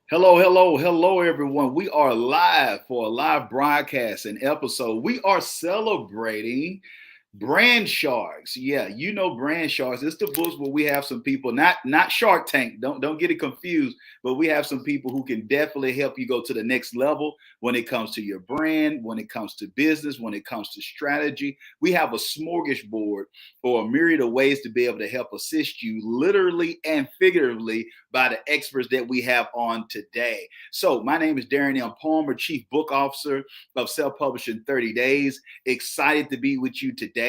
Hello, hello, hello, everyone. We are live for a live broadcast and episode. We are celebrating Brand Sharks. Yeah, you know Brand Sharks. It's the books where we have some people, not Shark Tank. Don't get it confused, but we have some people who can definitely help you go to the next level when it comes to your brand, when it comes to business, when it comes to strategy. We have a smorgasbord or a myriad of ways to be able to help assist you literally and figuratively by the experts that we have on today. So my name is Darren M. Palmer, Chief Book Officer of Self Publishing 30 Days. Excited to be with you today.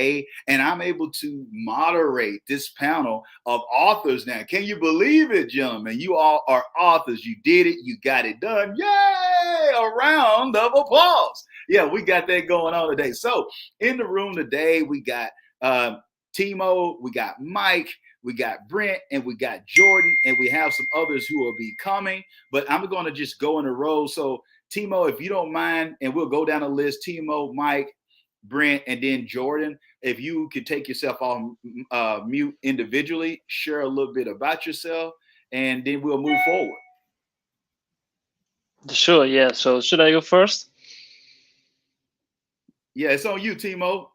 And I'm able to moderate this panel of authors now. Can you believe it, gentlemen? You all are authors. You did it. You got it done. Yay! A round of applause. Yeah, we got that going on today. So in the room today, we got Timo, we got Mike, we got Brent, and we got Jordan, and we have some others who will be coming. But I'm going to just go in a row. So Timo, if you don't mind, and we'll go down the list. Timo, Mike, Brent, and then Jordan. If you could take yourself off mute individually, share a little bit about yourself, and then we'll move forward. Sure, yeah. So should I go first? Yeah, it's on you, Timo.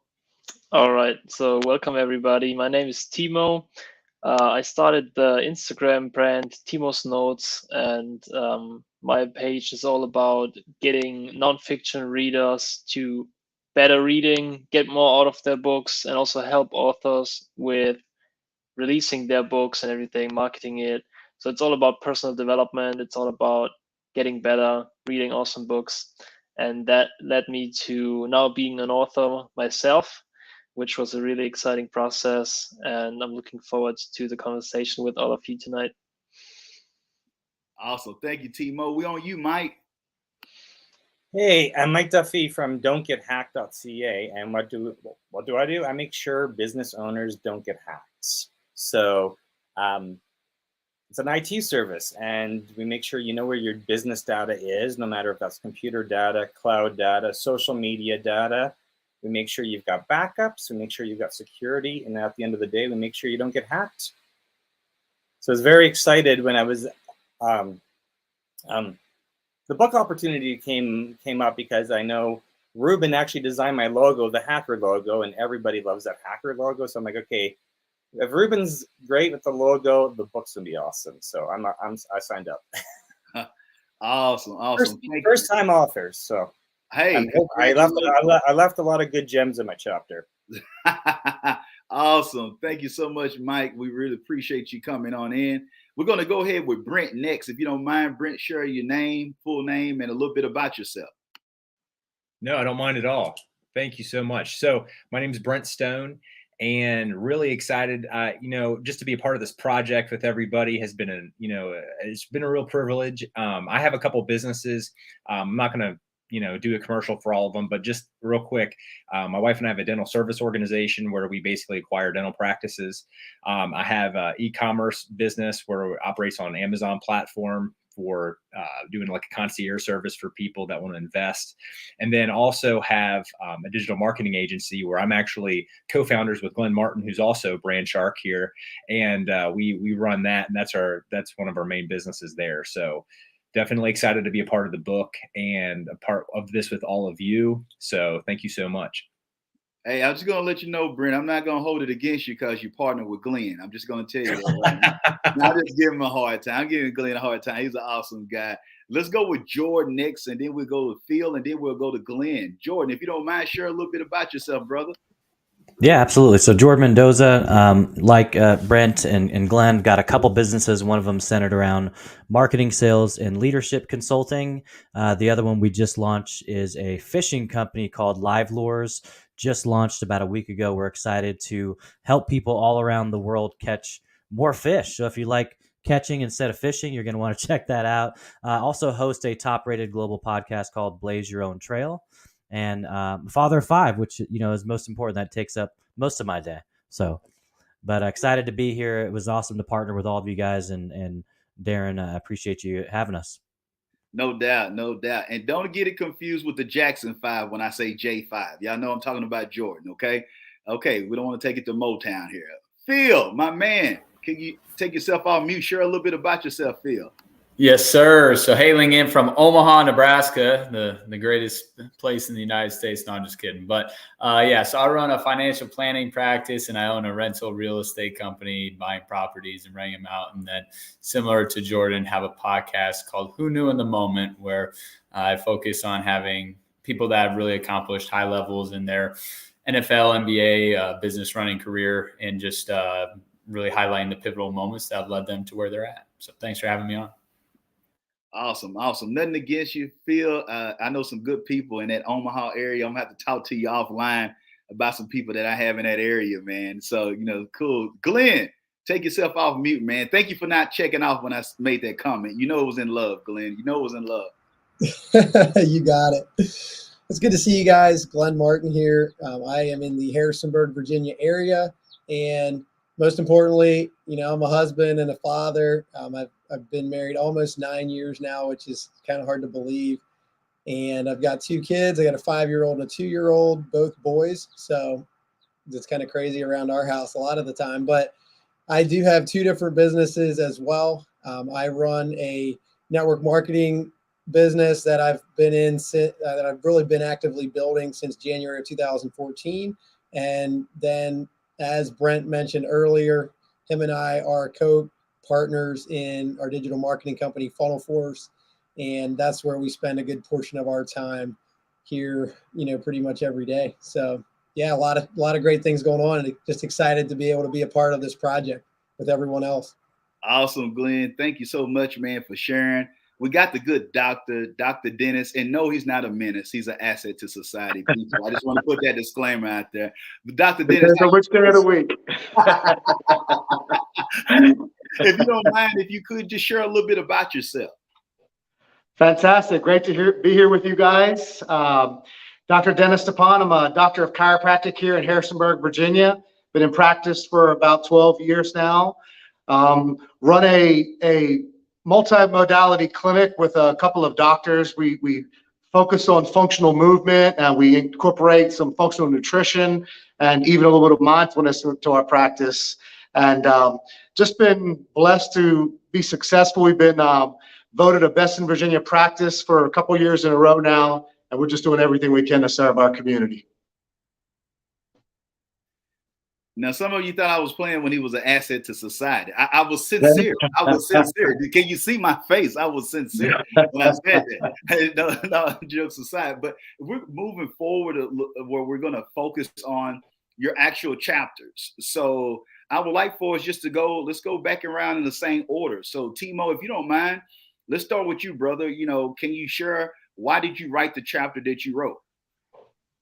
All right. So welcome everybody. My name is Timo. I started the Instagram brand Timo's Notes, and my page is all about getting nonfiction readers to better reading, get more out of their books, and also help authors with releasing their books and everything, marketing it. So it's all about personal development. It's all about getting better, reading awesome books. And that led me to now being an author myself, which was a really exciting process. And I'm looking forward to the conversation with all of you tonight. Awesome. Thank you, Timo. We on you, Mike. Hey, I'm Mike Duffy from don'tgethacked.ca, and what do I do? I make sure business owners don't get hacked. So it's an IT service, and we make sure you know where your business data is, no matter if that's computer data, cloud data, social media data. We make sure you've got backups. We make sure you've got security, and at the end of the day, we make sure you don't get hacked. So I was very excited when I was the book opportunity came up because I know Ruben actually designed my logo, the hacker logo, and everybody loves that hacker logo. So I'm like, okay, if Ruben's great with the logo, the book's gonna be awesome. So I signed up. Awesome. First time author. So hey, I left a lot of good gems in my chapter. Awesome. Thank you so much, Mike. We really appreciate you coming on in. We're going to go ahead with Brent next. If you don't mind, Brent, share your name, full name, and a little bit about yourself. No, I don't mind at all. Thank you so much. So my name is Brent Stone, and really excited, just to be a part of this project with everybody has been it's been a real privilege. I have a couple businesses. I'm not going to do a commercial for all of them, but just real quick, my wife and I have a dental service organization where we basically acquire dental practices. I have an e-commerce business where it operates on an Amazon platform for doing like a concierge service for people that want to invest. And then also have a digital marketing agency where I'm actually co-founders with Glenn Martin, who's also Brand Shark here. And we run that, and that's one of our main businesses there. So definitely excited to be a part of the book and a part of this with all of you. So thank you so much. Hey, I'm just going to let you know, Brent, I'm not going to hold it against you because you partnered with Glenn. I'm just going to tell you that right now. I just give him a hard time. I'm giving Glenn a hard time. He's an awesome guy. Let's go with Jordan next, and then we'll go to Phil, and then we'll go to Glenn. Jordan, if you don't mind, share a little bit about yourself, brother. Yeah, absolutely. So Jordan Mendoza, like Brent and Glenn, got a couple businesses. One of them centered around marketing, sales, and leadership consulting. The other one we just launched is a fishing company called Live Lures. Just launched about a week ago. We're excited to help people all around the world catch more fish. So if you like catching instead of fishing, you're going to want to check that out. Also host a top-rated global podcast called Blaze Your Own Trail. And father of five, which is most important. That takes up most of my day. So, but excited to be here. It was awesome to partner with all of you guys, and Darren, I appreciate you having us. No doubt. And don't get it confused with the Jackson 5 when I say J5. Y'all know I'm talking about Jordan, okay? Okay, we don't want to take it to Motown here. Phil, my man, can you take yourself off mute? Share a little bit about yourself, Phil. Yes, sir. So hailing in from Omaha, Nebraska, the greatest place in the United States. No, I'm just kidding. But yeah, so I run a financial planning practice and I own a rental real estate company, buying properties and renting them out. And then similar to Jordan, have a podcast called Who Knew in the Moment, where I focus on having people that have really accomplished high levels in their NFL, NBA, business running career, and just really highlighting the pivotal moments that have led them to where they're at. So thanks for having me on. Awesome. Nothing against you, Phil. I know some good people in that Omaha area. I'm gonna have to talk to you offline about some people that I have in that area, man. So, cool. Glenn, take yourself off mute, man. Thank you for not checking off when I made that comment. You know it was in love, Glenn. You know it was in love. You got it. It's good to see you guys. Glenn Martin here. I am in the Harrisonburg, Virginia area, and most importantly, I'm a husband and a father. I've been married almost 9 years now, which is kind of hard to believe. And I've got 2 kids. I got a 5-year-old and a 2-year-old, both boys. So it's kind of crazy around our house a lot of the time. But I do have 2 different businesses as well. I run a network marketing business that I've been in, that I've really been actively building since January of 2014. And then, as Brent mentioned earlier, him and I are co-partners in our digital marketing company, Funnel Force. And that's where we spend a good portion of our time here, pretty much every day. So yeah, a lot of great things going on, and just excited to be able to be a part of this project with everyone else. Awesome, Glenn. Thank you so much, man, for sharing. We got the good doctor, Dr. Dennis, and no, he's not a menace. He's an asset to society. People. I just want to put that disclaimer out there. But Dr. Dennis, which day of the week? If you don't mind, if you could just share a little bit about yourself. Fantastic. Great to be here with you guys. Dr. Dennis Stepan, I'm a doctor of chiropractic here in Harrisonburg, Virginia. Been in practice for about 12 years now. Run a multimodality clinic with a couple of doctors. We focus on functional movement, and we incorporate some functional nutrition and even a little bit of mindfulness to our practice. And just been blessed to be successful. We've been voted a best in Virginia practice for a couple years in a row now, and we're just doing everything we can to serve our community. Now, some of you thought I was playing when he was an asset to society. I was sincere. I was sincere. Can you see my face? I was sincere when I said that. No, jokes aside. But we're moving forward where we're going to focus on your actual chapters. So I would like for us just to let's go back around in the same order. So Timo, if you don't mind, let's start with you, brother. Can you share why did you write the chapter that you wrote?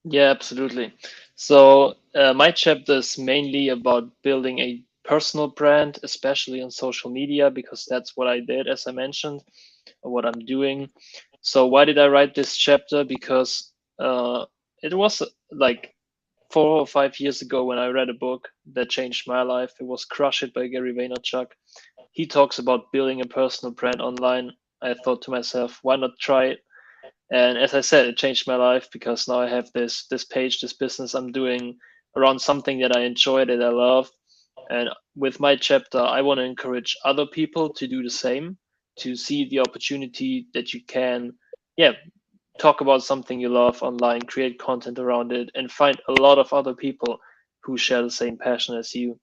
Yeah, absolutely. So my chapter is mainly about building a personal brand, especially on social media, because that's what I did, as I mentioned, what I'm doing. So why did I write this chapter? Because it was like 4 or 5 years ago when I read a book that changed my life. It was Crush It by Gary Vaynerchuk. He talks about building a personal brand online. I thought to myself, why not try it? And as I said, it changed my life because now I have this page, this business I'm doing around something that I enjoy, that I love. And with my chapter, I want to encourage other people to do the same, to see the opportunity that you can, talk about something you love online, create content around it, and find a lot of other people who share the same passion as you.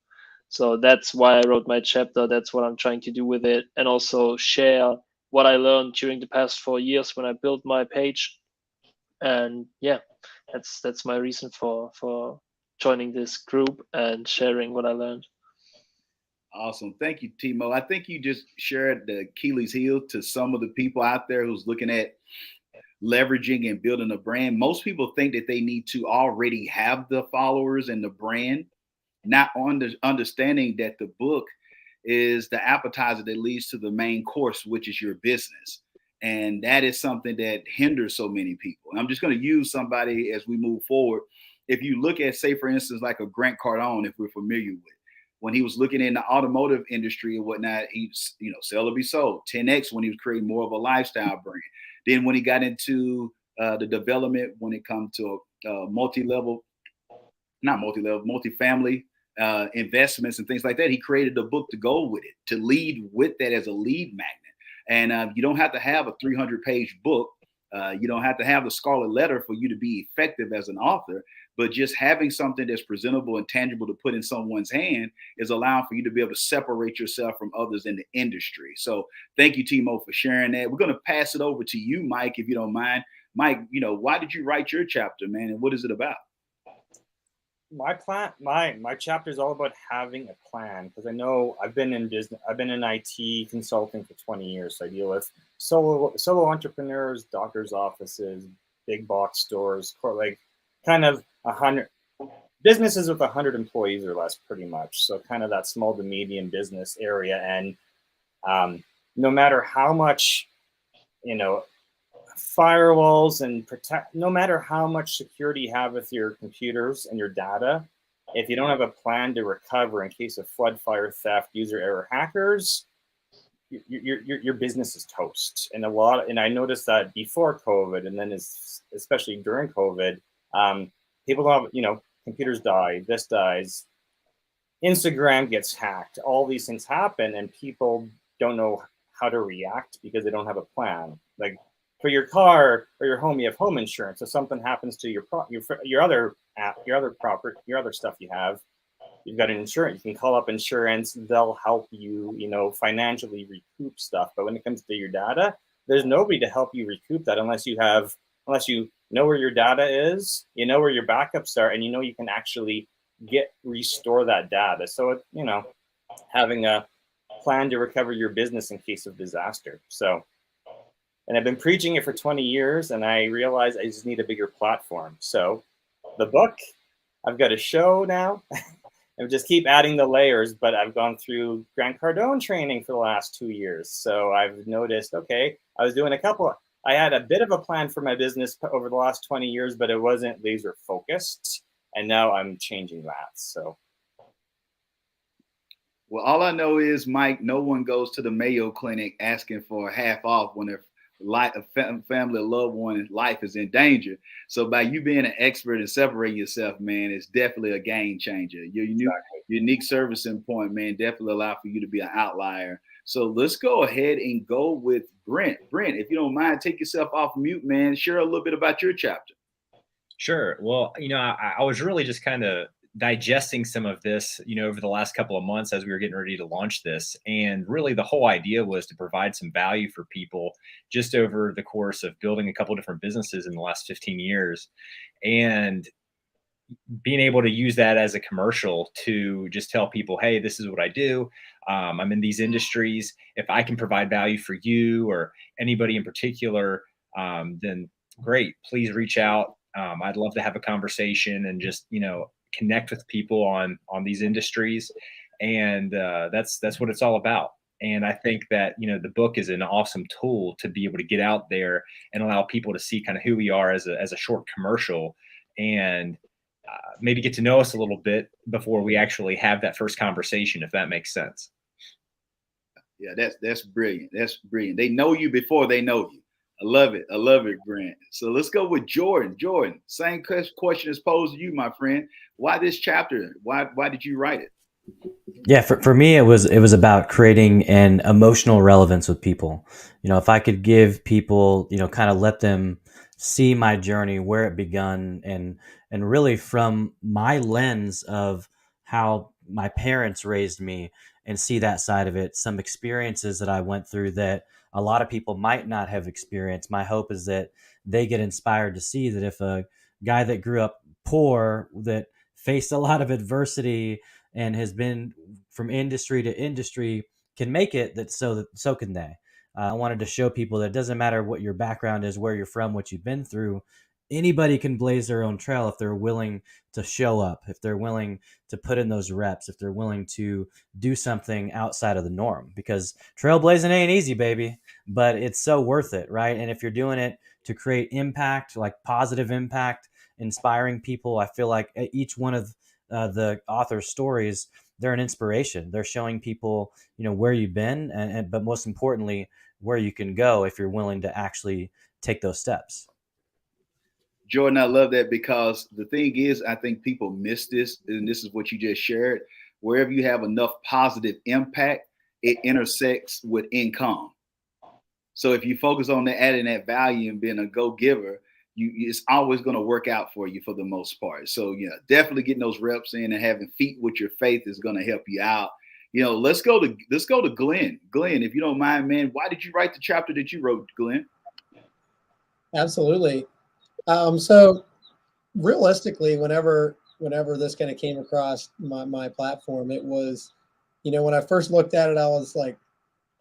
So that's why I wrote my chapter. That's what I'm trying to do with it. And also share what I learned during the past 4 years when I built my page. And yeah, that's my reason for joining this group and sharing what I learned. Awesome. Thank you, Timo. I think you just shared the Achilles heel to some of the people out there who's looking at leveraging and building a brand. Most people think that they need to already have the followers and the brand, not understanding that the book is the appetizer that leads to the main course, which is your business. And that is something that hinders so many people. And I'm just going to use somebody as we move forward. If you look at, say, for instance, like a Grant Cardone, if we're familiar with, when he was looking in the automotive industry and whatnot, he's, sell or be sold. 10X when he was creating more of a lifestyle brand. Then when he got into the development, when it comes to multifamily investments and things like that, he created a book to go with it, to lead with that as a lead magnet. And you don't have to have a 300-page book. You don't have to have the scarlet letter for you to be effective as an author, but just having something that's presentable and tangible to put in someone's hand is allowing for you to be able to separate yourself from others in the industry. So thank you, Timo, for sharing that. We're going to pass it over to you, Mike, if you don't mind. Mike, why did you write your chapter, man? And what is it about? My chapter is all about having a plan, because I know I've been in business, I've been in IT consulting for 20 years. So I deal with solo entrepreneurs, doctors' offices, big box stores, like kind of 100 businesses with 100 employees or less, pretty much. So kind of that small to medium business area. And no matter how much, firewalls and no matter how much security you have with your computers and your data, if you don't have a plan to recover in case of flood, fire, theft, user error, hackers, your business is toast. And I noticed that before COVID, and then especially during COVID, people have, computers die, this dies, Instagram gets hacked, all these things happen, and people don't know how to react because they don't have a plan. Like, for your car or your home, you have home insurance. If something happens to your other property, your other stuff you have, you've got an insurance. You can call up insurance. They'll help you, financially recoup stuff. But when it comes to your data, there's nobody to help you recoup that unless you know where your data is, where your backups are, and you can actually restore that data. So, having a plan to recover your business in case of disaster. And I've been preaching it for 20 years, and I realized I just need a bigger platform. So the book, I've got a show now. I just keep adding the layers, but I've gone through Grant Cardone training for the last 2 years. So I've noticed, okay, I had a bit of a plan for my business over the last 20 years, but it wasn't laser focused. And now I'm changing that. So. Well, all I know is, Mike, no one goes to the Mayo Clinic asking for half off when their family or loved one life is in danger. So by you being an expert and separating yourself, man, it's definitely a game changer. Your unique servicing point, man, definitely allow for you to be an outlier. So let's go ahead and go with Brent. Brent, if you don't mind, take yourself off mute, man. Share a little bit about your chapter. Sure. Well, I was really just kind of digesting some of this, over the last couple of months as we were getting ready to launch this. And really the whole idea was to provide some value for people just over the course of building a couple of different businesses in the last 15 years. And being able to use that as a commercial to just tell people, hey, this is what I do. I'm in these industries. If I can provide value for you or anybody in particular, then great, please reach out. I'd love to have a conversation and just, connect with people on these industries. And that's what it's all about. And I think that, the book is an awesome tool to be able to get out there and allow people to see kind of who we are as a short commercial, and maybe get to know us a little bit before we actually have that first conversation, if that makes sense. Yeah, that's brilliant. That's brilliant. They know you before they know you. I love it. I love it, Grant. So let's go with Jordan. Jordan, same question is posed to you, my friend. Why this chapter? Why did you write it? Yeah, for me, it was about creating an emotional relevance with people. If I could give people, kind of let them see my journey, where it begun, and really from my lens of how my parents raised me, and see that side of it, some experiences that I went through that a lot of people might not have experienced. My hope is that they get inspired to see that if a guy that grew up poor, that faced a lot of adversity and has been from industry to industry, can make it, that so can they. I wanted to show people that it doesn't matter what your background is, where you're from, what you've been through. Anybody can blaze their own trail if they're willing to show up, if they're willing to put in those reps, if they're willing to do something outside of the norm. Because trailblazing ain't easy, baby, but it's so worth it, right? And if you're doing it to create impact, like positive impact, inspiring people, I feel like each one of the author's stories, they're an inspiration. They're showing people, where you've been, but most importantly, where you can go if you're willing to actually take those steps. Jordan, I love that, because the thing is, I think people miss this, and this is what you just shared. Wherever you have enough positive impact, it intersects with income. So if you focus on adding that value and being a go-giver, it's always going to work out for you for the most part. So yeah, definitely getting those reps in and having feet with your faith is going to help you out. Let's go to Glenn. Glenn, if you don't mind, man, why did you write the chapter that you wrote, Glenn? Absolutely. So realistically, whenever this kind of came across my platform, it was, when I first looked at it, I was like,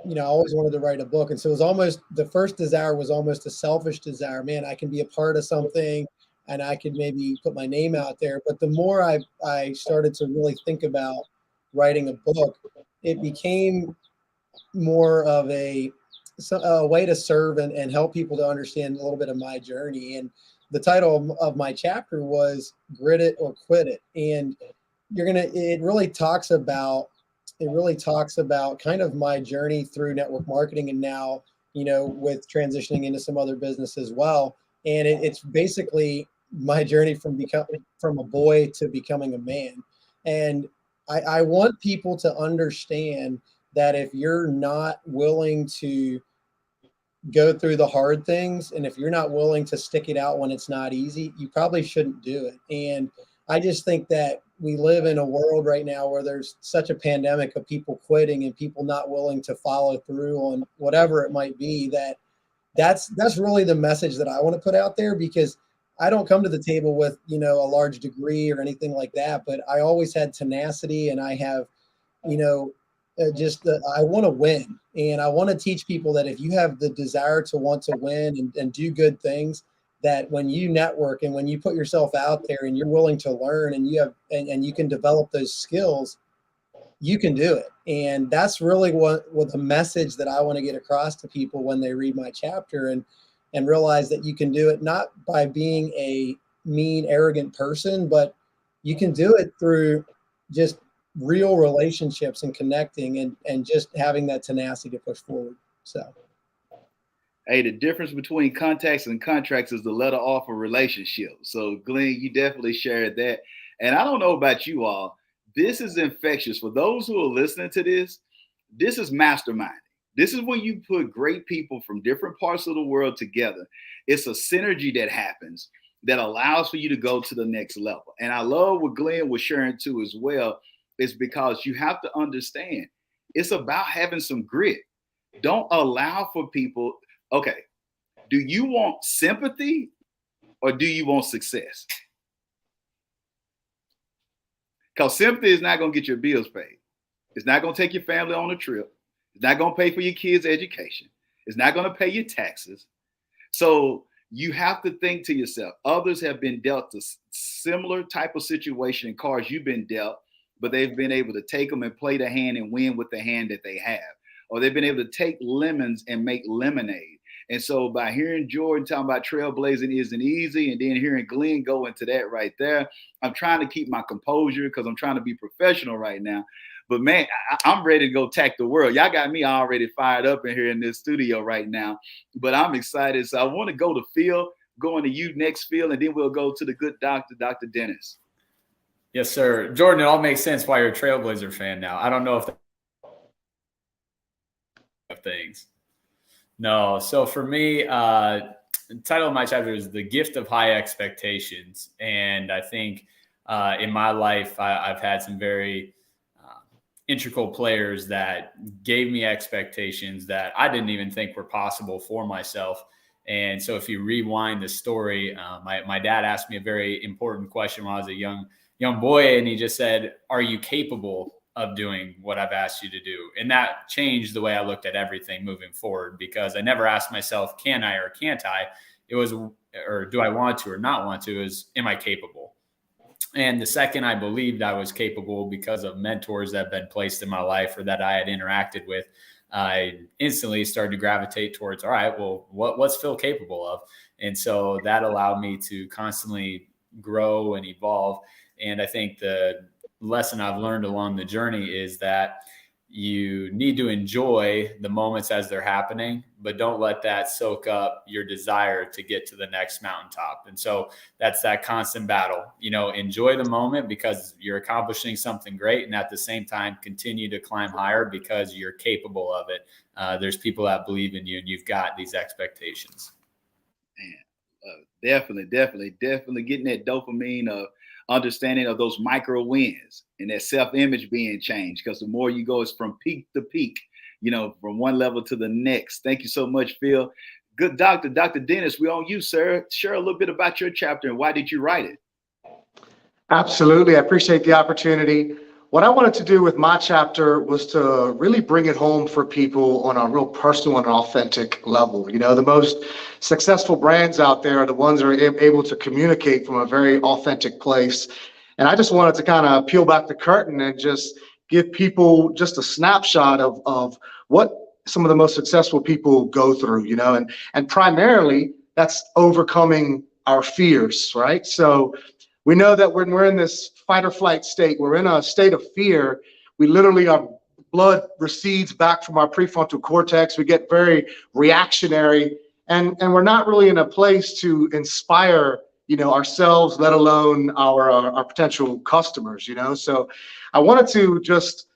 I always wanted to write a book. And so it was almost, the first desire was almost a selfish desire. Man, I can be a part of something and I could maybe put my name out there. But the more I started to really think about writing a book, it became more of a way to serve and help people to understand a little bit of my journey. And the title of my chapter was Grit It or Quit It. And it really talks about kind of my journey through network marketing, and now, with transitioning into some other business as well. And it's basically my journey from a boy to becoming a man. And I want people to understand that if you're not willing to go through the hard things, and if you're not willing to stick it out when it's not easy, you probably shouldn't do it. And I just think that we live in a world right now where there's such a pandemic of people quitting and people not willing to follow through on whatever it might be, that's really the message that I want to put out there, because I don't come to the table with, a large degree or anything like that, but I always had tenacity, and I have, I want to win. And I want to teach people that if you have the desire to want to win and do good things, that when you network and when you put yourself out there and you're willing to learn and you can develop those skills, you can do it. And that's really what the message that I want to get across to people when they read my chapter, and realize that you can do it not by being a mean, arrogant person, but you can do it through just real relationships and connecting and just having that tenacity to push forward. So, hey, the difference between contacts and contracts is the letter off a relationship. So Glenn, you definitely shared that. And I don't know about you all, this is infectious. For those who are listening to this is masterminding. This is when you put great people from different parts of the world together. It's a synergy that happens that allows for you to go to the next level. And I love what Glenn was sharing too as well, is because you have to understand it's about having some grit. Don't allow for people, okay, do you want sympathy or do you want success? Because sympathy is not going to get your bills paid. It's not going to take your family on a trip. It's not going to pay for your kids' education. It's not going to pay your taxes. So you have to think to yourself, others have been dealt a similar type of situation in cards you've been dealt, but they've been able to take them and play the hand and win with the hand that they have. Or they've been able to take lemons and make lemonade. And so by hearing Jordan talking about trailblazing isn't easy, and then hearing Glenn go into that right there, I'm trying to keep my composure because I'm trying to be professional right now. But man, I'm ready to go attack the world. Y'all got me already fired up in here in this studio right now. But I'm excited. So I want to go to Phil, going to you next, Phil, and then we'll go to the good doctor, Dr. Dennis. Yes, sir. Jordan, it all makes sense why you're a Trailblazer fan now. I don't know if things. No. So for me, the title of my chapter is The Gift of High Expectations. And I think in my life, I've had some very integral players that gave me expectations that I didn't even think were possible for myself. And so if you rewind the story, my dad asked me a very important question when I was a young boy, and he just said, "Are you capable of doing what I've asked you to do?" And that changed the way I looked at everything moving forward, because I never asked myself, can I or can't I? It was, or do I want to or not want to, is, am I capable? And the second I believed I was capable, because of mentors that have been placed in my life or that I had interacted with, I instantly started to gravitate towards, all right, well, what's Phil capable of? And so that allowed me to constantly grow and evolve. And I think the lesson I've learned along the journey is that you need to enjoy the moments as they're happening, but don't let that soak up your desire to get to the next mountaintop. And so that's that constant battle. Enjoy the moment because you're accomplishing something great, and at the same time continue to climb higher because you're capable of it. There's people that believe in you, and you've got these expectations. Man, definitely getting that dopamine of understanding of those micro wins and that self-image being changed, because the more you go, it's from peak to peak, from one level to the next. Thank you so much, Phil. Good Dr. Dennis, we're on you, sir. Share a little bit about your chapter and why did you write it? Absolutely. I appreciate the opportunity. What I wanted to do with my chapter was to really bring it home for people on a real personal and authentic level. The most successful brands out there are the ones that are able to communicate from a very authentic place. And I just wanted to kind of peel back the curtain and just give people just a snapshot of what some of the most successful people go through, and primarily that's overcoming our fears, right? So we know that when we're in this fight or flight state, we're in a state of fear. We literally, our blood recedes back from our prefrontal cortex. We get very reactionary, and we're not really in a place to inspire, ourselves, let alone our potential customers, So I wanted to just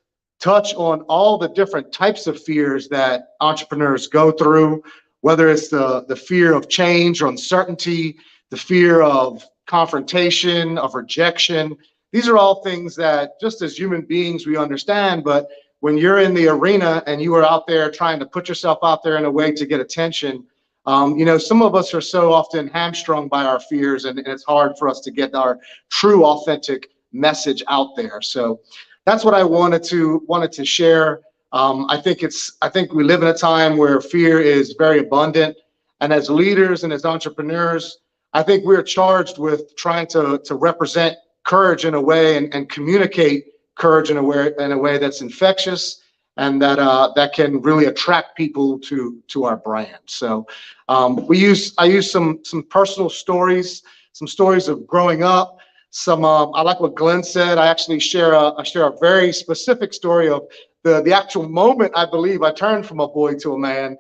touch on all the different types of fears that entrepreneurs go through, whether it's the fear of change or uncertainty, the fear of confrontation, of rejection. These are all things that just as human beings we understand, but when you're in the arena and you are out there trying to put yourself out there in a way to get attention, some of us are so often hamstrung by our fears, and it's hard for us to get our true authentic message out there. So that's what I wanted to share. I think we live in a time where fear is very abundant, and as leaders and as entrepreneurs, I think we're charged with trying to represent courage in a way and communicate courage in a way that's infectious and that can really attract people to our brand. So I use some personal stories, some stories of growing up. I like what Glenn said. I actually share a very specific story of the actual moment I believe I turned from a boy to a man,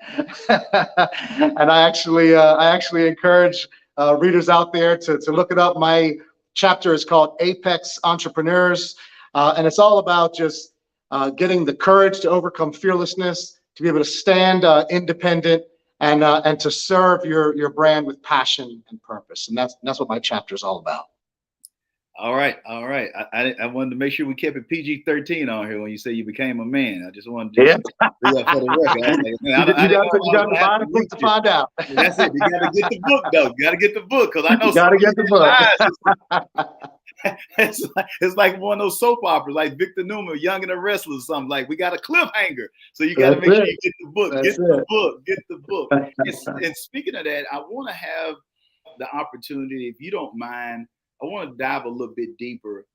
and I actually encourage readers out there to look it up. My chapter is called Apex Entrepreneurs, and it's all about just getting the courage to overcome fearlessness, to be able to stand independent, and to serve your brand with passion and purpose. And that's what my chapter is all about. All right. I wanted to make sure we kept it PG-13 on here when you say you became a man. I just wanted to be up for the record. You got to buy the book to find out. That's it. You got to get the book, though. You got to get the book, because I know you got to get the book. It's like one of those soap operas, like Victor Newman, Young and the Restless, or something. Like, we got a cliffhanger, so you got to make sure you get the book. Get the book. And speaking of that, I want to have the opportunity, if you don't mind, I want to dive a little bit deeper.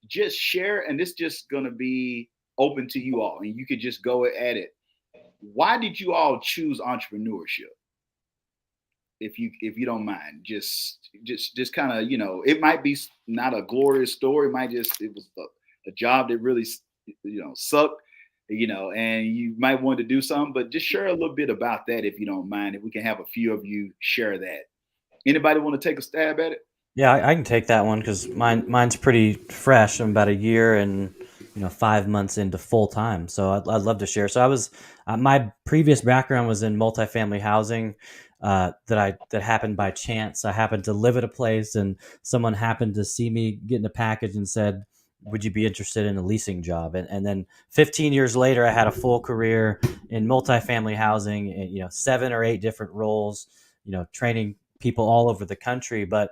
Just share, and this just going to be open to you all, and you could just go at it. Why did you all choose entrepreneurship? If you don't mind, just kind of, it might be not a glorious story. It might it was a job that really, sucked, and you might want to do something, but just share a little bit about that if you don't mind. If we can have a few of you share that. Anybody want to take a stab at it? Yeah, I can take that one because mine's pretty fresh. I'm about a year and 5 months into full time, so I'd love to share. So I was my previous background was in multifamily housing that happened by chance. I happened to live at a place, and someone happened to see me getting a package and said, "Would you be interested in a leasing job?" And then 15 years later, I had a full career in multifamily housing, and 7 or 8 different roles, training people all over the country. But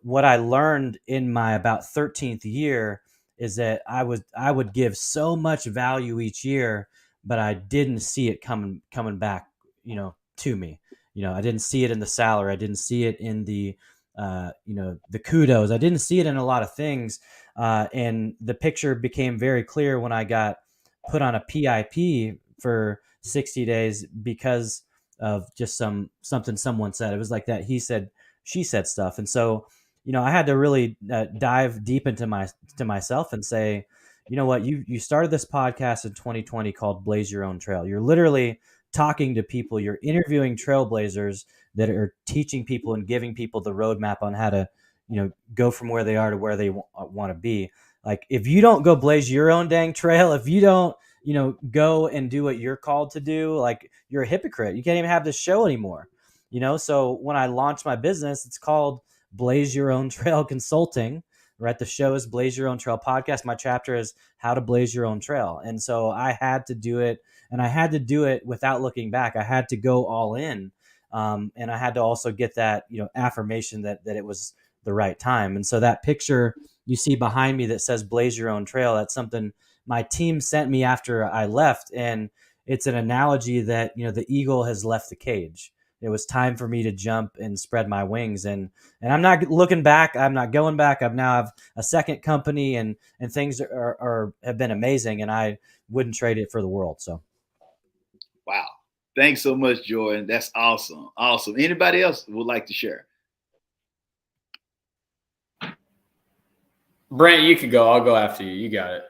what I learned in my about 13th year is that I would give so much value each year, but I didn't see it coming back to me. I didn't see it in the salary. I didn't see it in the the kudos. I didn't see it in a lot of things, and the picture became very clear when I got put on a PIP for 60 days because of just something someone said. It was like that he said, she said stuff. And so, I had to really dive deep into myself and say, you know what, you started this podcast in 2020 called Blaze Your Own Trail. You're literally talking to people, you're interviewing trailblazers that are teaching people and giving people the roadmap on how to, go from where they are to where they want to be. Like, if you don't go blaze your own dang trail, if you don't, go and do what you're called to do, like, you're a hypocrite. You can't even have this show anymore. So when I launched my business, it's called Blaze Your Own Trail Consulting, right? The show is Blaze Your Own Trail Podcast. My chapter is How to Blaze Your Own Trail. And so I had to do it, and I had to do it without looking back. I had to go all in. And I had to also get that, affirmation that it was the right time. And so that picture you see behind me that says Blaze Your Own Trail, that's something my team sent me after I left. And it's an analogy that, the eagle has left the cage. It was time for me to jump and spread my wings. And I'm not looking back. I'm not going back. I've now have a second company, and things have been amazing, and I wouldn't trade it for the world. So. Wow. Thanks so much, Jordan. That's awesome. Awesome. Anybody else would like to share? Brent, you could go. I'll go after you. You got it.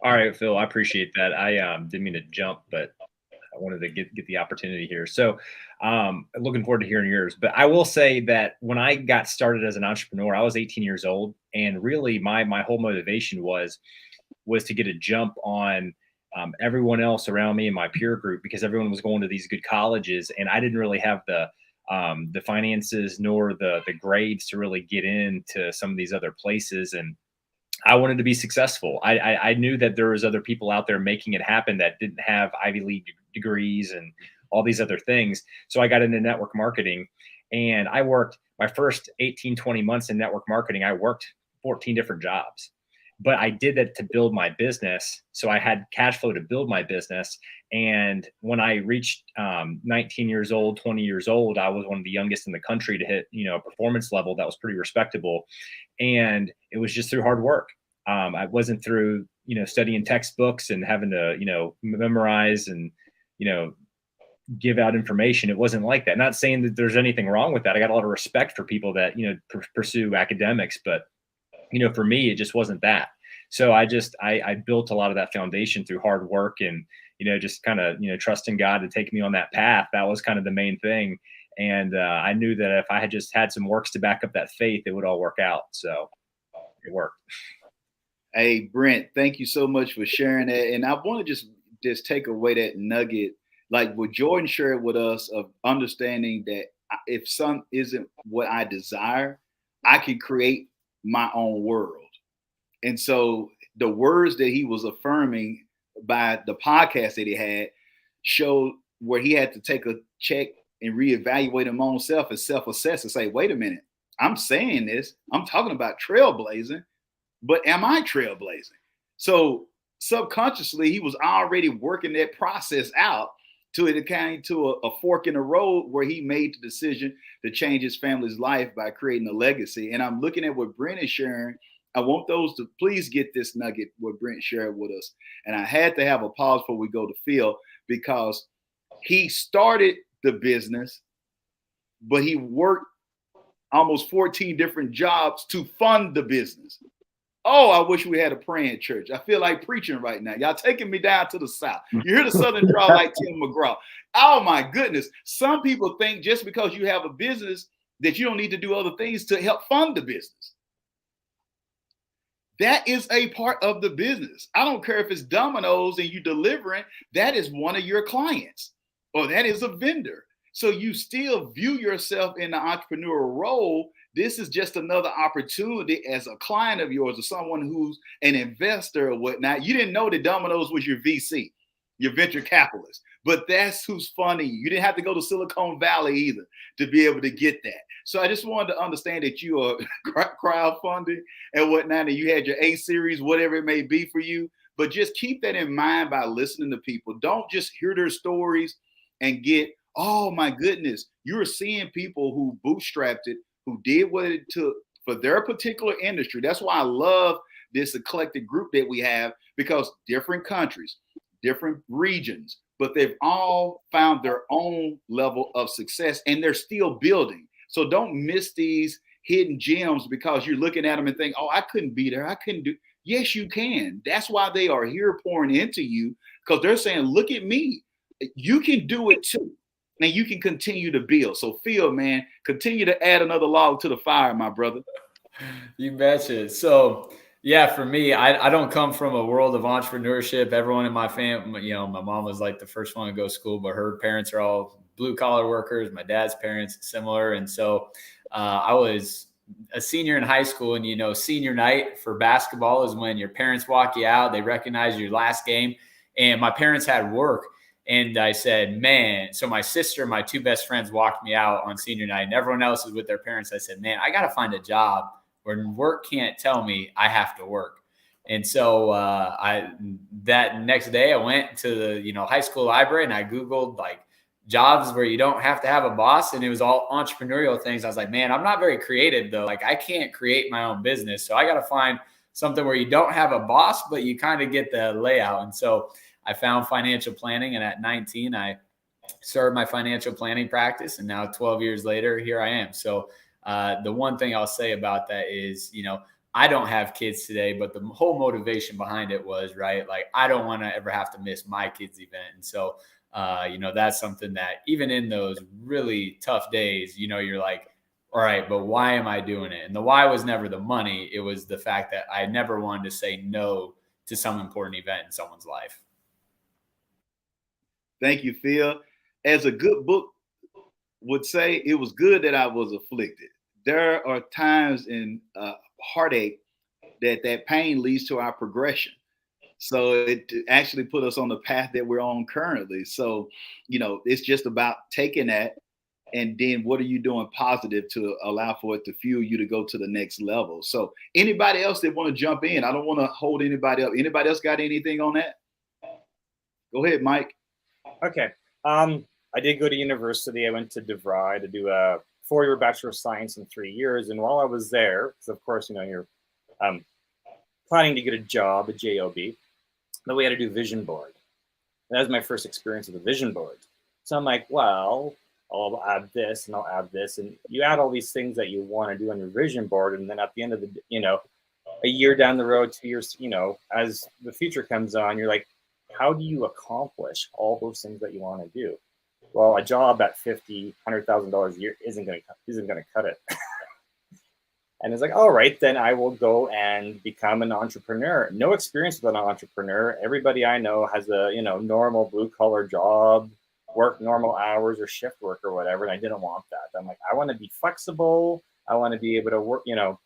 All right, Phil, I appreciate that. I didn't mean to jump, but I wanted to get the opportunity here. So looking forward to hearing yours. But I will say that when I got started as an entrepreneur, I was 18 years old. And really my whole motivation was to get a jump on everyone else around me in my peer group, because everyone was going to these good colleges. And I didn't really have the finances nor the grades to really get into some of these other places. And I wanted to be successful. I knew that there was other people out there making it happen that didn't have Ivy League degrees and all these other things. So I got into network marketing, and I worked my first 18, 20 months in network marketing. I worked 14 different jobs, but I did that to build my business. So I had cash flow to build my business. And when I reached 19 years old, 20 years old, I was one of the youngest in the country to hit, a performance level that was pretty respectable. And it was just through hard work. I wasn't through, studying textbooks and having to, memorize and, give out information. It wasn't like that. Not saying that there's anything wrong with that. I got a lot of respect for people that, pursue academics, but, for me, it just wasn't that. So I built a lot of that foundation through hard work and, just kind of, trusting God to take me on that path. That was kind of the main thing. And I knew that if I had just had some works to back up that faith, it would all work out. So it worked. Hey, Brent, thank you so much for sharing that. And I want to just take away that nugget, like what Jordan shared with us, of understanding that if some isn't what I desire, I can create my own world. And so the words that he was affirming by the podcast that he had showed where he had to take a check and reevaluate his own self and self-assess and say, wait a minute, I'm saying this, I'm talking about trailblazing, but am I trailblazing? So subconsciously, he was already working that process out till it came to a fork in the road where he made the decision to change his family's life by creating a legacy. And I'm looking at what Brent is sharing. I want those to please get this nugget, what Brent shared with us. And I had to have a pause before we go to Phil, because he started the business, but he worked almost 14 different jobs to fund the business. Oh, I wish we had a praying church. I feel like preaching right now. Y'all taking me down to the South. You hear the Southern drawl like Tim McGraw. Oh my goodness. Some people think just because you have a business that you don't need to do other things to help fund the business. That is a part of the business. I don't care if it's Domino's and you delivering, that is one of your clients, or that is a vendor. So you still view yourself in the entrepreneurial role. This is just another opportunity as a client of yours or someone who's an investor or whatnot. You didn't know that Domino's was your VC, your venture capitalist, but that's who's funding you. You didn't have to go to Silicon Valley either to be able to get that. So I just wanted to understand that you are crowdfunding and whatnot, and you had your A series, whatever it may be for you. But just keep that in mind by listening to people. Don't just hear their stories and get, oh my goodness, you're seeing people who bootstrapped it, who did what it took for their particular industry. That's why I love this eclectic group that we have, because different countries, different regions, but they've all found their own level of success and they're still building. So don't miss these hidden gems because you're looking at them and think, oh, I couldn't be there. I couldn't do. Yes, you can. That's why they are here pouring into you, because they're saying, look at me. You can do it too. And you can continue to build. So Phil, man, continue to add another log to the fire, my brother. You betcha. So yeah, for me, I don't come from a world of entrepreneurship. Everyone in my family, you know, my mom was like the first one to go to school, but her parents are all blue collar workers. My dad's parents, similar. And so I was a senior in high school, and, you know, senior night for basketball is when your parents walk you out. They recognize your last game. And my parents had work. And I said, man, so my sister and my two best friends walked me out on senior night, and everyone else is with their parents. I said, man, I got to find a job where work can't tell me I have to work. And so that next day I went to the, you know, high school library, and I Googled like jobs where you don't have to have a boss. And it was all entrepreneurial things. I was like, man, I'm not very creative though. Like I can't create my own business. So I got to find something where you don't have a boss, but you kind of get the layout. And so I found financial planning, and at 19, I started my financial planning practice. And now 12 years later, here I am. So the one thing I'll say about that is, you know, I don't have kids today, but the whole motivation behind it was, right, like I don't want to ever have to miss my kids' event. And so, you know, that's something that even in those really tough days, you know, you're like, all right, but why am I doing it? And the why was never the money. It was the fact that I never wanted to say no to some important event in someone's life. Thank you, Phil. As a good book would say, it was good that I was afflicted. There are times in heartache that pain leads to our progression. So it actually put us on the path that we're on currently. So, you know, it's just about taking that, and then what are you doing positive to allow for it to fuel you to go to the next level. So anybody else that want to jump in, I don't want to hold anybody up. Anybody else got anything on that? Go ahead, Mike. Okay. I did go to university. I went to DeVry to do a 4-year Bachelor of Science in 3 years. And while I was there, because of course, you know, you're planning to get a job, a job, then we had to do vision board. And that was my first experience with a vision board. So I'm like, well, I'll add this and I'll add this. And you add all these things that you want to do on your vision board. And then at the end of the, you know, a year down the road, 2 years, you know, as the future comes on, you're like, how do you accomplish all those things that you want to do? Well, a job at $50,000, $100,000 a year isn't going to cut it. And it's like, all right, then I will go and become an entrepreneur. No experience with an entrepreneur. Everybody I know has a, you know, normal blue collar job, work normal hours or shift work or whatever. And I didn't want that. I'm like, I want to be flexible. I want to be able to work, you know,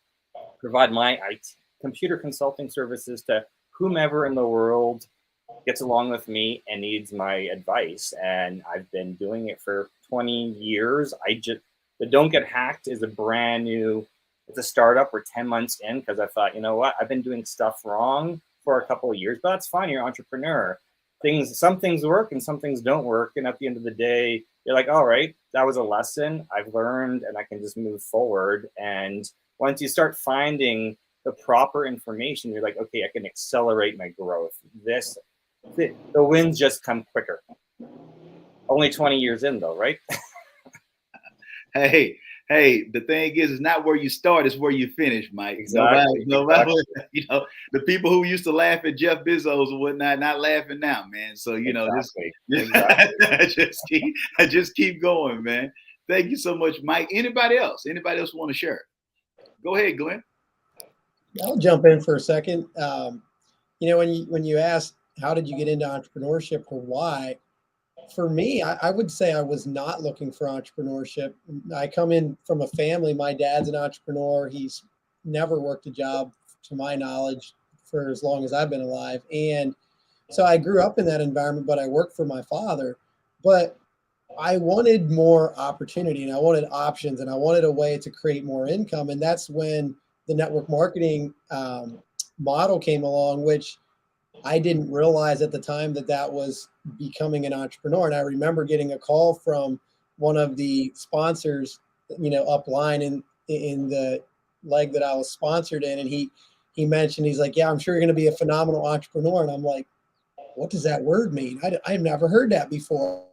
provide my IT, computer consulting services to whomever in the world gets along with me and needs my advice. And I've been doing it for 20 years. The Don't Get Hacked is a brand new, it's a startup. We're 10 months in because I thought, you know what, I've been doing stuff wrong for a couple of years, but that's fine. You're an entrepreneur. Some things work and some things don't work. And at the end of the day, you're like, all right, that was a lesson I've learned and I can just move forward. And once you start finding the proper information, you're like, okay, I can accelerate my growth. The wins just come quicker. Only 20 years in though, right? Hey, the thing is, it's not where you start, it's where you finish, Mike. Exactly. Nobody, you know, the people who used to laugh at Jeff Bezos and whatnot, not laughing now, man. So, you know, I just keep going, man. Thank you so much, Mike. Anybody else want to share? Go ahead, Glenn. I'll jump in for a second. You know, when you ask, how did you get into entrepreneurship or why? For me, I would say I was not looking for entrepreneurship. I come in from a family. My dad's an entrepreneur. He's never worked a job, to my knowledge, for as long as I've been alive. And so I grew up in that environment, but I worked for my father. But I wanted more opportunity and I wanted options and I wanted a way to create more income. And that's when the network marketing model came along, which I didn't realize at the time that was becoming an entrepreneur. And I remember getting a call from one of the sponsors, you know, upline in the leg that I was sponsored in. And he mentioned, he's like, yeah, I'm sure you're going to be a phenomenal entrepreneur. And I'm like, what does that word mean? I've never heard that before.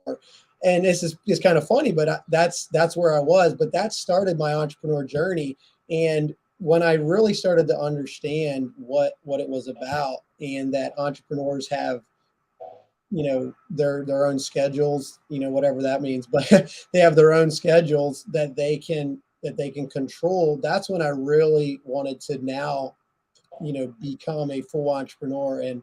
And this is kind of funny, but that's where I was. But that started my entrepreneur journey. And when I really started to understand what it was about, and that entrepreneurs have, their own schedules, whatever that means, but they have their own schedules that they can control. That's when I really wanted to now, become a full entrepreneur and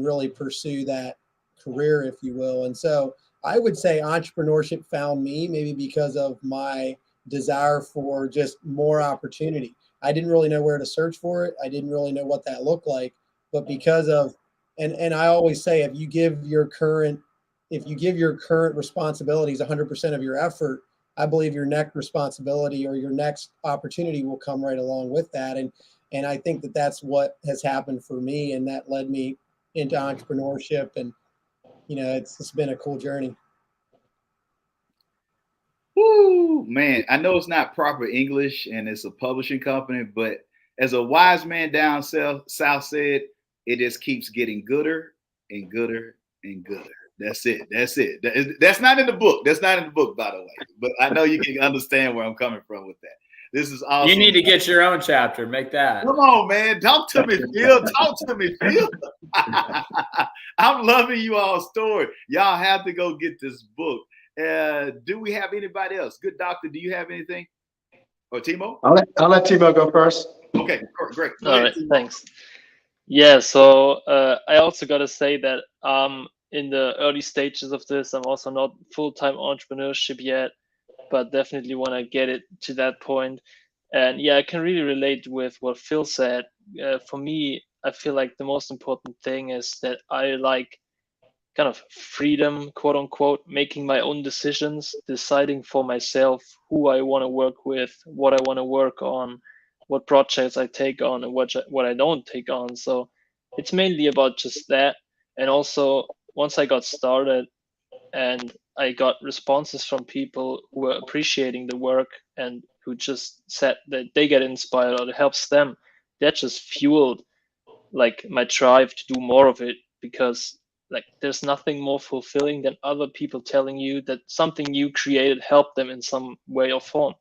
really pursue that career, if you will. And so I would say entrepreneurship found me, maybe because of my desire for just more opportunity. I didn't really know where to search for it. I didn't really know what that looked like, but because of, and I always say, if you give your current responsibilities 100% of your effort, I believe your next responsibility or your next opportunity will come right along with that. And I think that that's what has happened for me, and that led me into entrepreneurship. And it's been a cool journey. Woo, man. I know it's not proper English and it's a publishing company, but as a wise man down south said, it just keeps getting gooder and gooder and gooder. That's it. That's not in the book. That's not in the book, by the way. But I know you can understand where I'm coming from with that. This is awesome. You need to get your own chapter. Make that. Come on, man. Talk to me, Phil. Talk to me, Phil. I'm loving you all's story. Y'all have to go get this book. Do we have anybody else? Good doctor, do you have anything? Or Timo? I'll let Timo go first. Okay, great. All right, thanks. Yeah, so I also got to say that in the early stages of this, I'm also not full-time entrepreneurship yet, but definitely want to get it to that point. And yeah, I can really relate with what Phil said. For me, I feel like the most important thing is that I like kind of freedom, quote unquote, making my own decisions, deciding for myself who I want to work with, what I want to work on, what projects I take on, and what I don't take on. So it's mainly about just that. And also, once I got started and I got responses from people who were appreciating the work and who just said that they get inspired or it helps them, that just fueled like my drive to do more of it, because like there's nothing more fulfilling than other people telling you that something you created helped them in some way or form.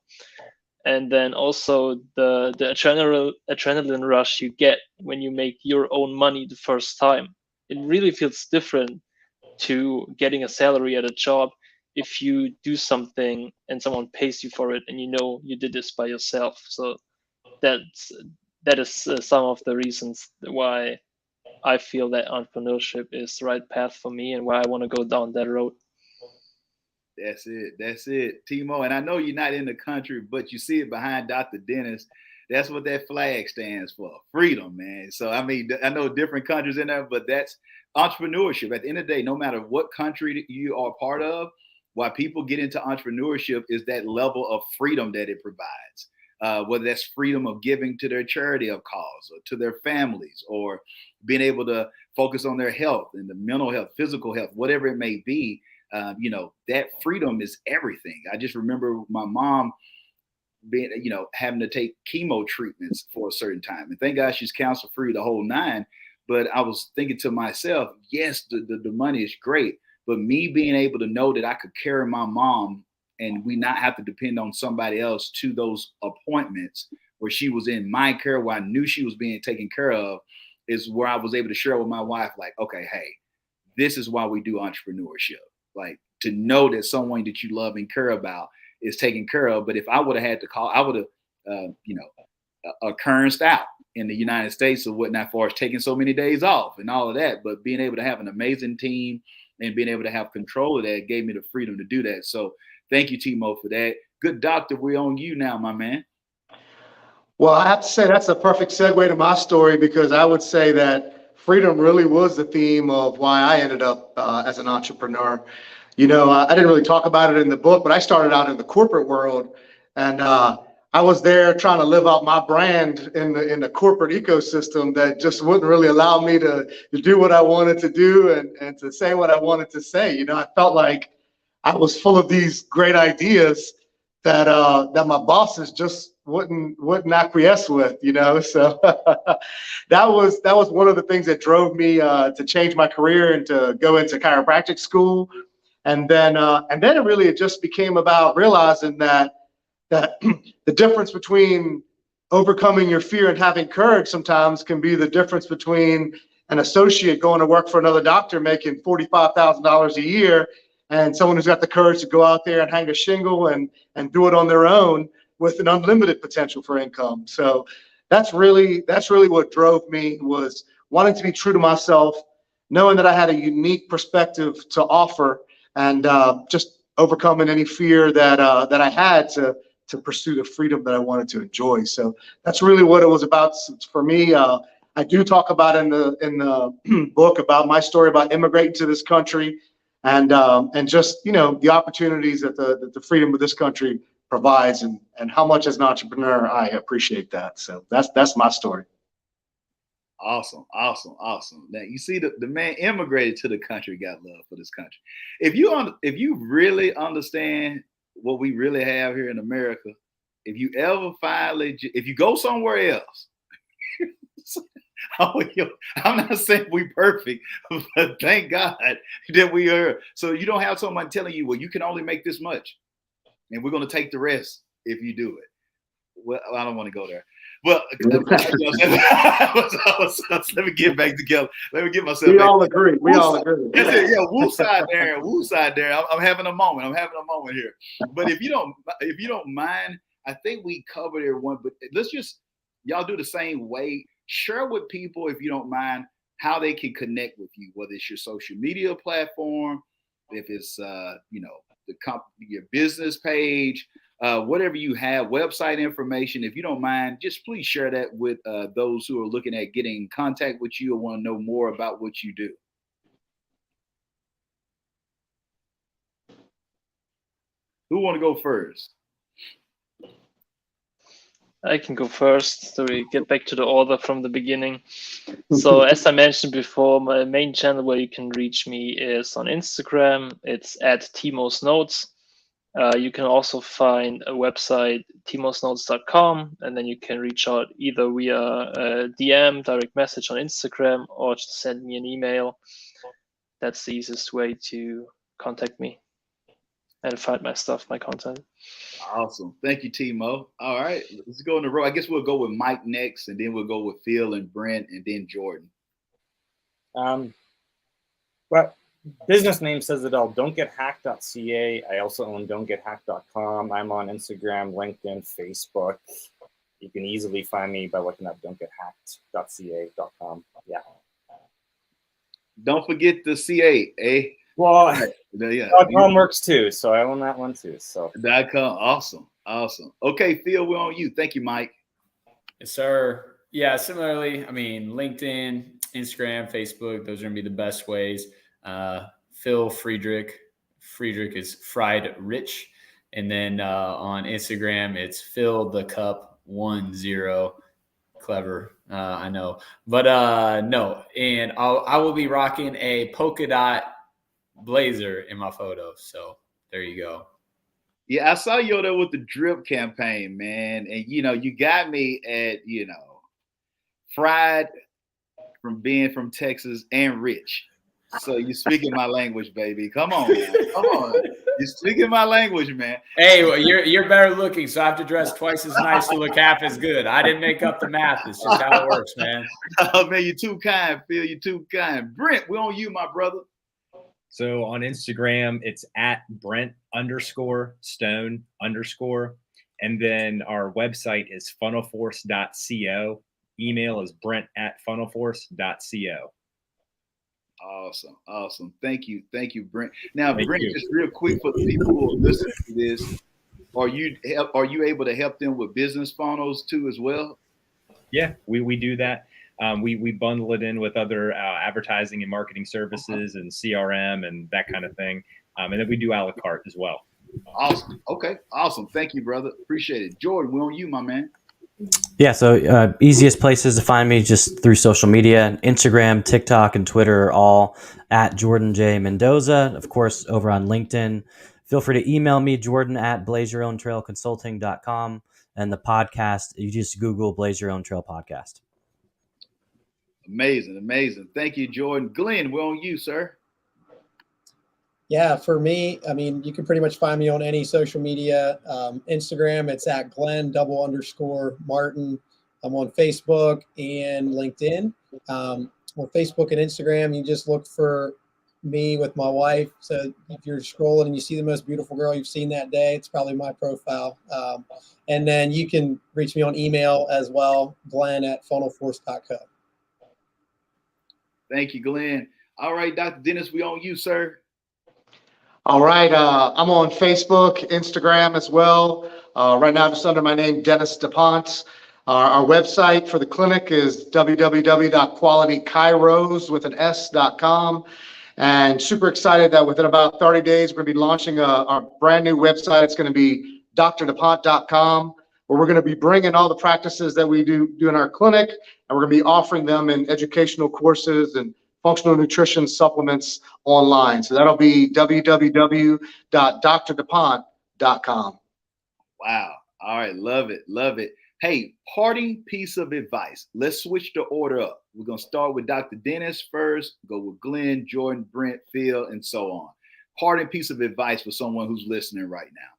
And then also the adrenaline rush you get when you make your own money the first time. It really feels different to getting a salary at a job if you do something and someone pays you for it and you know you did this by yourself. So that is some of the reasons why I feel that entrepreneurship is the right path for me and why I want to go down that road. That's it, Timo. And I know you're not in the country, but you see it behind Dr. Dennis. That's what that flag stands for, freedom, man. So, I mean, I know different countries in there, but that's entrepreneurship. At the end of the day, no matter what country you are part of, why people get into entrepreneurship is that level of freedom that it provides. Whether that's freedom of giving to their charity of cause or to their families, or being able to focus on their health and the mental health, physical health, whatever it may be. That freedom is everything. I just remember my mom being, having to take chemo treatments for a certain time. And thank God she's cancer free the whole nine. But I was thinking to myself, yes, the money is great. But me being able to know that I could carry my mom and we not have to depend on somebody else to those appointments where she was in my care, where I knew she was being taken care of, is where I was able to share with my wife, like, okay, hey, this is why we do entrepreneurship. Like, to know that someone that you love and care about is taken care of. But if I would have had to call, I would have, occurrenced out in the United States or whatnot, for us taking so many days off and all of that. But being able to have an amazing team and being able to have control of that gave me the freedom to do that. So thank you, Timo, for that. Good doctor, we're on you now, my man. Well, I have to say that's a perfect segue to my story, because I would say that freedom really was the theme of why I ended up as an entrepreneur. I didn't really talk about it in the book, but I started out in the corporate world, and I was there trying to live out my brand in the corporate ecosystem that just wouldn't really allow me to do what I wanted to do and to say what I wanted to say. I felt like I was full of these great ideas that my bosses just wouldn't acquiesce with, So that was one of the things that drove me to change my career and to go into chiropractic school. And then it just became about realizing that the difference between overcoming your fear and having courage sometimes can be the difference between an associate going to work for another doctor making $45,000 a year and someone who's got the courage to go out there and hang a shingle and do it on their own with an unlimited potential for income. So that's really what drove me, was wanting to be true to myself, knowing that I had a unique perspective to offer, and just overcoming any fear that I had to pursue the freedom that I wanted to enjoy. So that's really what it was about for me. I do talk about in the book about my story about immigrating to this country, and just, you know, the opportunities that the freedom of this country provides, and how much as an entrepreneur I appreciate that. So that's my story. Awesome. Now you see the man immigrated to the country, got love for this country. If you really understand what we really have here in America, if you go somewhere else, I'm not saying we perfect, but thank God that we are. So you don't have someone telling you, well, you can only make this much, and we're going to take the rest if you do it. Well, I don't want to go there. Well, let me get back together. Let me get myself. We all agree. Yeah, woo side Darren. I'm having a moment. Here. But if you don't mind, I think we covered everyone. But let's just, y'all do the same way. Share with people, if you don't mind, how they can connect with you, whether it's your social media platform, if it's your business page, whatever you have, website information. If you don't mind, just please share that with those who are looking at getting in contact with you or want to know more about what you do. Who want to go first? I can go first, so we get back to the order from the beginning. So as I mentioned before, my main channel where you can reach me is on Instagram. It's at Timo's Notes. You can also find a website, timosnotes.com, and then you can reach out either via a DM, direct message on Instagram, or just send me an email. That's the easiest way to contact me and find my stuff, my content. Awesome. Thank you, Timo. All right, let's go in a row. I guess we'll go with Mike next, and then we'll go with Phil and Brent, and then Jordan. Well, business name says it all. Don'tGetHacked.ca. I also own Don'tGetHacked.com. I'm on Instagram, LinkedIn, Facebook. You can easily find me by looking up Don'tGetHacked.ca.com. Yeah. Don't forget the CA, eh? Well, yeah. .com works too, so I own that one too. So .com, awesome. Okay, Phil, we're on you. Thank you, Mike. Yes, sir. Yeah, similarly, I mean, LinkedIn, Instagram, Facebook, those are gonna be the best ways. Phil Friedrich is Fried Rich, and then on Instagram it's Phil the Cup 10. Clever, I know, but no. And I will be rocking a polka dot blazer in my photo. So there you go. Yeah, I saw you there with the drip campaign, man, and you got me at fried from being from Texas and rich. So you're speaking my language, baby. Come on, man. Come on. You're speaking my language, man. Hey, well, you're better looking, so I have to dress twice as nice to look half as good. I didn't make up the math. It's just how it works, man. Oh, man, you're too kind, Phil. You're too kind. Brent, we're on you, my brother. So on Instagram, it's at Brent_Stone_. And then our website is funnelforce.co. Email is brent@funnelforce.co. Awesome. Thank you, Brent. Now, Brent, just real quick for the people who are listening to this, are you able to help them with business funnels too as well? Yeah, we do that. We bundle it in with other advertising and marketing services and CRM and that kind of thing. And then we do a la carte as well. Awesome. Okay. Awesome. Thank you, brother. Appreciate it. Jordan, we're on you, my man. Yeah, so easiest places to find me just through social media. Instagram, TikTok, and Twitter are all at Jordan J. Mendoza. Of course, over on LinkedIn. Feel free to email me, jordan@blazeyourowntrailconsulting.com. And the podcast, you just Google Blaze Your Own Trail Podcast. Amazing. Thank you, Jordan. Glenn, we're on you, sir. Yeah, for me, I mean, you can pretty much find me on any social media. Instagram, it's at Glenn_Martin. I'm on Facebook and LinkedIn. On Facebook and Instagram, you just look for me with my wife. So if you're scrolling and you see the most beautiful girl you've seen that day, it's probably my profile. And then you can reach me on email as well, Glenn@funnelforce.co. Thank you, Glenn. All right, Dr. Dennis, we on you, sir. All right. I'm on Facebook, Instagram as well. Right now, just under my name, Dennis DuPont. Our website for the clinic is www.qualitykairos.com. And super excited that within about 30 days, we're going to be launching our brand new website. It's going to be drdupont.com, where we're going to be bringing all the practices that we do in our clinic, and we're going to be offering them in educational courses and functional nutrition supplements online. So that'll be www.drdupont.com. Wow. All right. Love it. Love it. Hey, parting piece of advice. Let's switch the order up. We're going to start with Dr. Dennis first, go with Glenn, Jordan, Brent, Phil, and so on. Parting piece of advice for someone who's listening right now.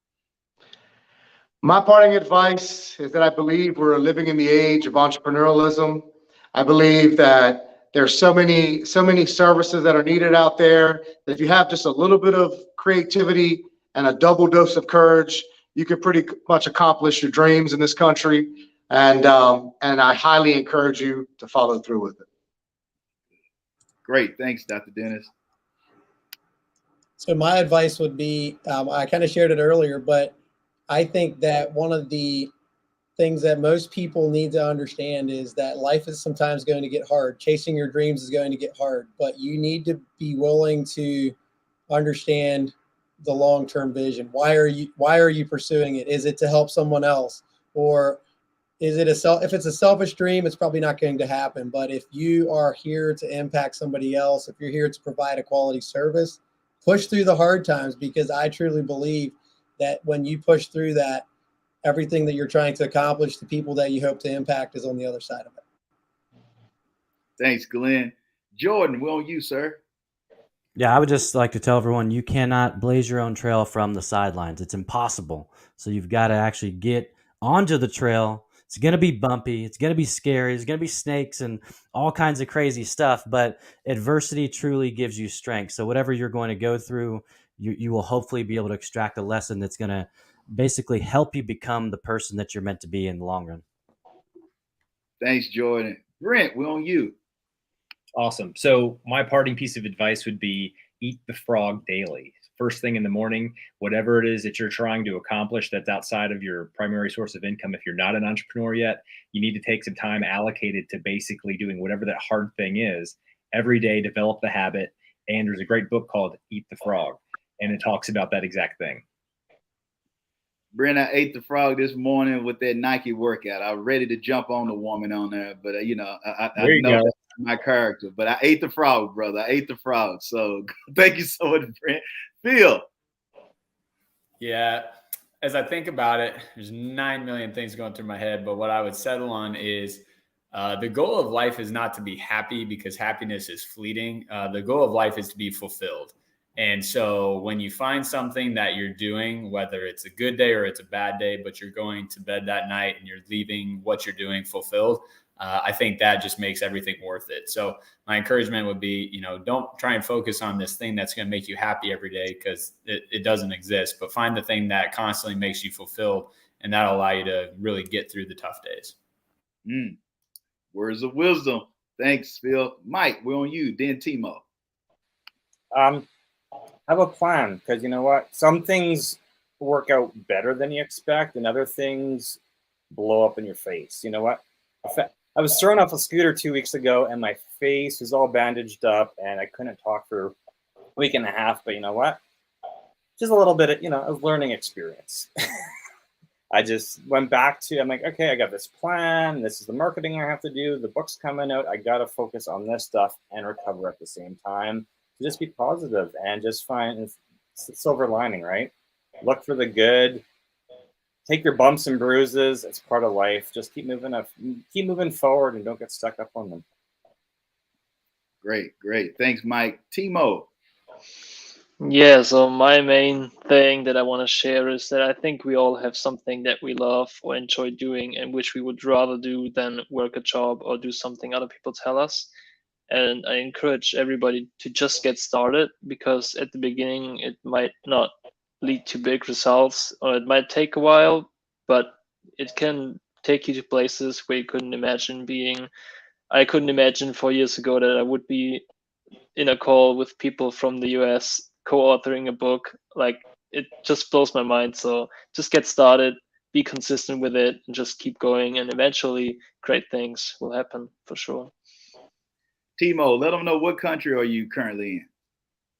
My parting advice is that I believe we're living in the age of entrepreneurialism. I believe that there's so many services that are needed out there that if you have just a little bit of creativity and a double dose of courage, you can pretty much accomplish your dreams in this country. And I highly encourage you to follow through with it. Great. Thanks, Dr. Dennis. So my advice would be, I kind of shared it earlier, but I think that one of the things that most people need to understand is that life is sometimes going to get hard. Chasing your dreams is going to get hard, but you need to be willing to understand the long-term vision. Why are you pursuing it? Is it to help someone else? Or is it if it's a selfish dream, it's probably not going to happen. But if you are here to impact somebody else, if you're here to provide a quality service, push through the hard times, because I truly believe that when you push through that, everything that you're trying to accomplish, the people that you hope to impact, is on the other side of it. Thanks, Glenn. Jordan, we're on you, sir. Yeah, I would just like to tell everyone, you cannot blaze your own trail from the sidelines. It's impossible. So you've got to actually get onto the trail. It's going to be bumpy. It's going to be scary. There's going to be snakes and all kinds of crazy stuff. But adversity truly gives you strength. So whatever you're going to go through, you will hopefully be able to extract a lesson that's going to basically help you become the person that you're meant to be in the long run. Thanks, Jordan. Brent, we're on you. Awesome. So my parting piece of advice would be eat the frog daily. First thing in the morning, whatever it is that you're trying to accomplish that's outside of your primary source of income. If you're not an entrepreneur yet, you need to take some time allocated to basically doing whatever that hard thing is every day, develop the habit. And there's a great book called Eat the Frog, and it talks about that exact thing. Brent, I ate the frog this morning with that Nike workout. I was ready to jump on the woman on there, but I know that's my character. But I ate the frog, brother. I ate the frog. So thank you so much, Brent. Phil. Yeah, as I think about it, there's 9 million things going through my head, but what I would settle on is the goal of life is not to be happy, because happiness is fleeting. The goal of life is to be fulfilled. And so when you find something that you're doing, whether it's a good day or it's a bad day, but you're going to bed that night and you're leaving what you're doing fulfilled, I think that just makes everything worth it. So my encouragement would be, don't try and focus on this thing that's going to make you happy every day, because it doesn't exist, but find the thing that constantly makes you fulfilled, and that'll allow you to really get through the tough days. Words of wisdom. Thanks, Phil. Mike, we're on you. Then Timo. Have a plan, because you know what? Some things work out better than you expect, and other things blow up in your face. You know what? I was thrown off a scooter 2 weeks ago, and my face was all bandaged up, and I couldn't talk for a week and a half. But you know what? Just a little bit of, a learning experience. I just went back to, I'm like, okay, I got this plan. This is the marketing I have to do. The book's coming out. I got to focus on this stuff and recover at the same time. Just be positive and just find the silver lining, right? Look for the good. Take your bumps and bruises. It's part of life. Just keep moving forward, and don't get stuck up on them. Great. Thanks, Mike. Timo. Yeah, so my main thing that I want to share is that I think we all have something that we love or enjoy doing and which we would rather do than work a job or do something other people tell us. And I encourage everybody to just get started, because at the beginning it might not lead to big results, or it might take a while, but it can take you to places where you couldn't imagine being. I couldn't imagine 4 years ago that I would be in a call with people from the US co-authoring a book. Like, it just blows my mind. So just get started, be consistent with it, and just keep going, and eventually great things will happen for sure. Timo, let them know, what country are you currently in?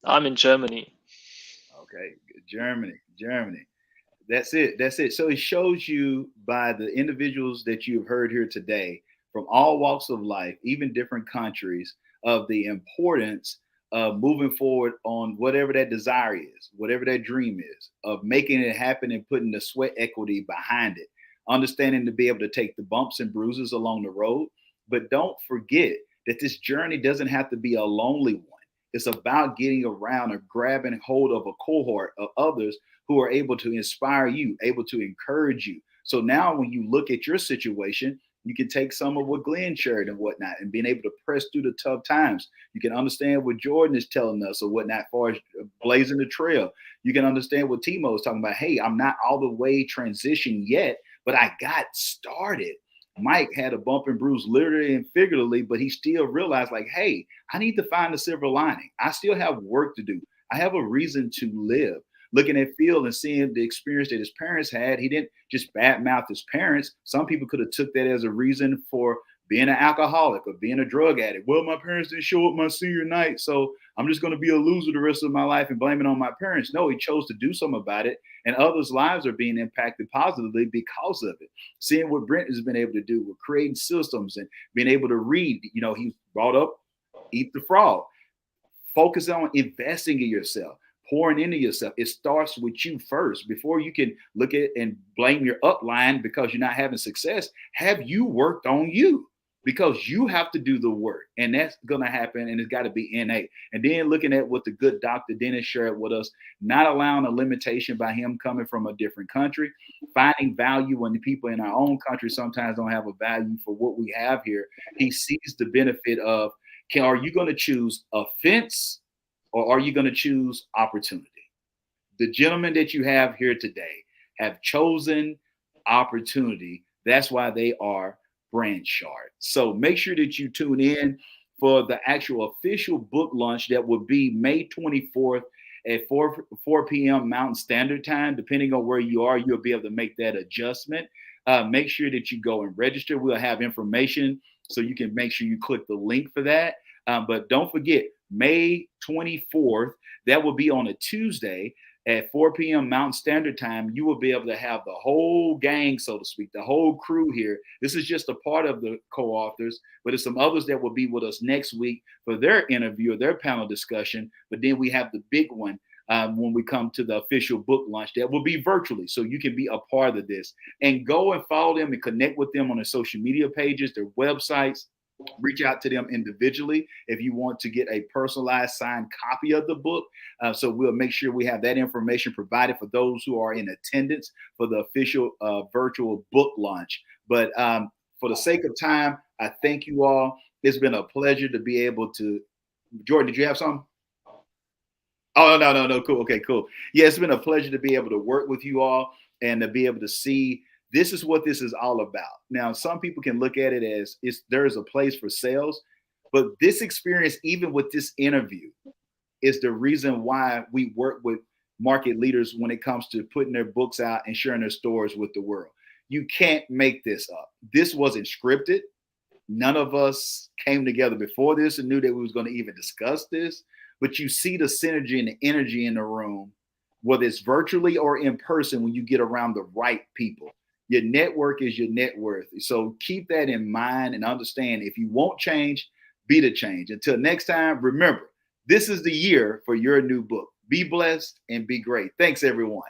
I'm in Germany. Okay, Germany. That's it. So it shows you, by the individuals that you've heard here today from all walks of life, even different countries, of the importance of moving forward on whatever that desire is, whatever that dream is, of making it happen and putting the sweat equity behind it, understanding to be able to take the bumps and bruises along the road. But don't forget that this journey doesn't have to be a lonely one. It's about getting around or grabbing hold of a cohort of others who are able to inspire you, able to encourage you. So now when you look at your situation, you can take some of what Glenn shared and whatnot, and being able to press through the tough times. You can understand what Jordan is telling us or whatnot, as far as blazing the trail. You can understand what Timo is talking about. Hey, I'm not all the way transitioned yet, but I got started. Mike had a bump and bruise, literally and figuratively, but he still realized, like, hey, I need to find the silver lining. I still have work to do. I have a reason to live. Looking at Phil and seeing the experience that his parents had, he didn't just badmouth his parents. Some people could have took that as a reason for being an alcoholic or being a drug addict. Well, my parents didn't show up my senior night, so I'm just going to be a loser the rest of my life and blame it on my parents. No, he chose to do something about it, and others' lives are being impacted positively because of it. Seeing what Brent has been able to do with creating systems and being able to read, he brought up Eat the Frog. Focus on investing in yourself, pouring into yourself. It starts with you first. Before you can look at and blame your upline because you're not having success, have you worked on you? Because you have to do the work, and that's going to happen, and it's got to be innate. And then looking at what the good Dr. Dennis shared with us, not allowing a limitation by him coming from a different country, finding value when the people in our own country sometimes don't have a value for what we have here. He sees the benefit of, are you going to choose offense or are you going to choose opportunity? The gentlemen that you have here today have chosen opportunity. That's why they are brand shards. So make sure that you tune in for the actual official book launch that will be May 24th at 4 p.m. Mountain Standard Time. Depending on where you are, you'll be able to make that adjustment. Make sure that you go and register. We'll have information so you can make sure you click the link for that. But don't forget, May 24th, that will be on a Tuesday at 4 p.m. Mountain Standard Time. You will be able to have the whole gang, so to speak, the whole crew here. This is just a part of the co-authors, but there's some others that will be with us next week for their interview or their panel discussion. But then we have the big one when we come to the official book launch that will be virtually. So you can be a part of this, and go and follow them and connect with them on their social media pages, their websites. Reach out to them individually if you want to get a personalized signed copy of the book. So we'll make sure we have that information provided for those who are in attendance for the official virtual book launch. But for the sake of time, I thank you all. It's been a pleasure to be able to. Jordan, did you have something? Oh, no. Cool. Okay, cool. Yeah, it's been a pleasure to be able to work with you all and to be able to see this is what this is all about. Now, some people can look at it as there's a place for sales, but this experience, even with this interview, is the reason why we work with market leaders when it comes to putting their books out and sharing their stories with the world. You can't make this up. This wasn't scripted. None of us came together before this and knew that we was going to even discuss this, but you see the synergy and the energy in the room, whether it's virtually or in person, when you get around the right people. Your network is your net worth. So keep that in mind and understand, if you want change, be the change. Until next time, remember, this is the year for your new book. Be blessed and be great. Thanks, everyone.